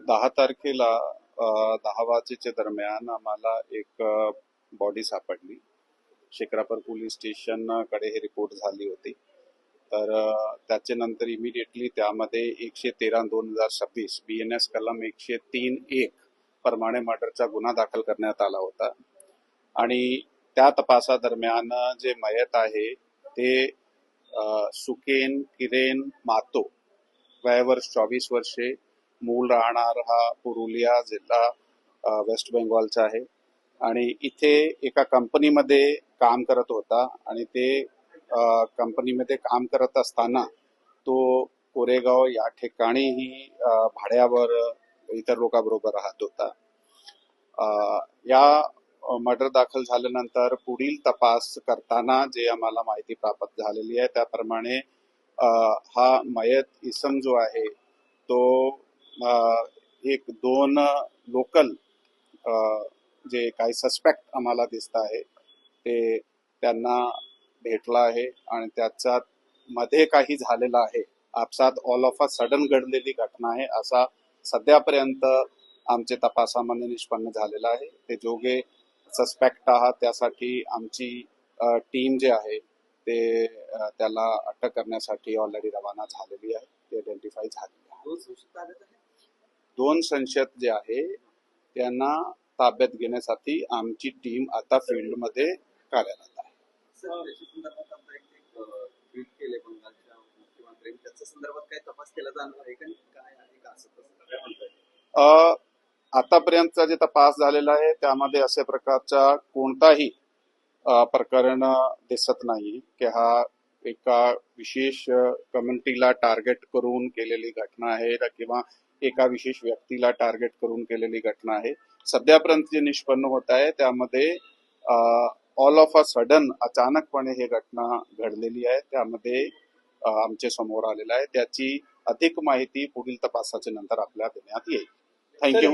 10 तारखेला 10 वाजेच्या दरम्यान आम्हाला एक बॉडी सापडली. शेखरापूर पोलीस स्टेशन कडे हे रिपोर्ट झाली होती. तर त्याच्या नंतर इमिडिएटली त्यामध्ये 113/2026 BNS कलम 103(1) प्रमाणे मर्डरचा गुन्हा दाखल करण्यात आला होता. आणि त्या तपासादरम्यान जे मयत आहे ते सुकेन किरेन मातो, वयवर्ष 24 वर्षे, मूळ राहणार हा पुरुलिया जिल्हा वेस्ट बेंगॉलचा आहे. आणि इथे एका कंपनीमध्ये काम करत होता आणि ते कंपनीमध्ये काम करत असताना तो कोरेगाव या ठिकाणीही भाड्यावर इतर लोकांबरोबर राहत होता. या मर्डर दाखल झाल्यानंतर पुढील तपास करताना जे आम्हाला माहिती प्राप्त झालेली आहे त्याप्रमाणे हा मयत इसम जो आहे तो एक 2 लोकल जे काही सस्पेक्ट आम्हाला दिसत आहे ते त्यांना भेटला आहे आणि त्याच्यात मध्ये काही झालेला आहे. आपसात ऑल ऑफ अ सडन घडलेली घटना आहे असा सध्यापर्यंत आमच्या तपासामध्ये निष्पन्न झालेला आहे. ते जोगे सस्पेक्ट आहात त्यासाठी आमची टीम जे आहे ते त्याला अटक करण्यासाठी ऑलरेडी रवाना झालेली आहे. ते आयडेंटिफाय झालेली आहे. 2 संशयित जे आहे त्यांना ताब्यात घेण्यासाठी आमची टीम आता फील्डमध्ये कार्यरत आहे. आतापर्यंतचा जे तपास झालेला आहे त्यामध्ये अशा प्रकारचा कोणताही प्रकरण दिसत नाही की हा एका विशेष कम्युनिटीला टार्गेट करून केलेली घटना आहे किंवा एका विशेष व्यक्तीला टार्गेट करून केलेली घटना आहे. सध्यापर्यंत जे निष्पन्न होत आहे त्यामध्ये ऑल ऑफ अ सडन अचानकपणे ही घटना घडलेली आहे त्यामध्ये आमच्या समोर आलेला आहे. त्याची अधिक माहिती पुढील तपासाच्या नंतर आपल्याला देण्यात येईल. थँक्यू.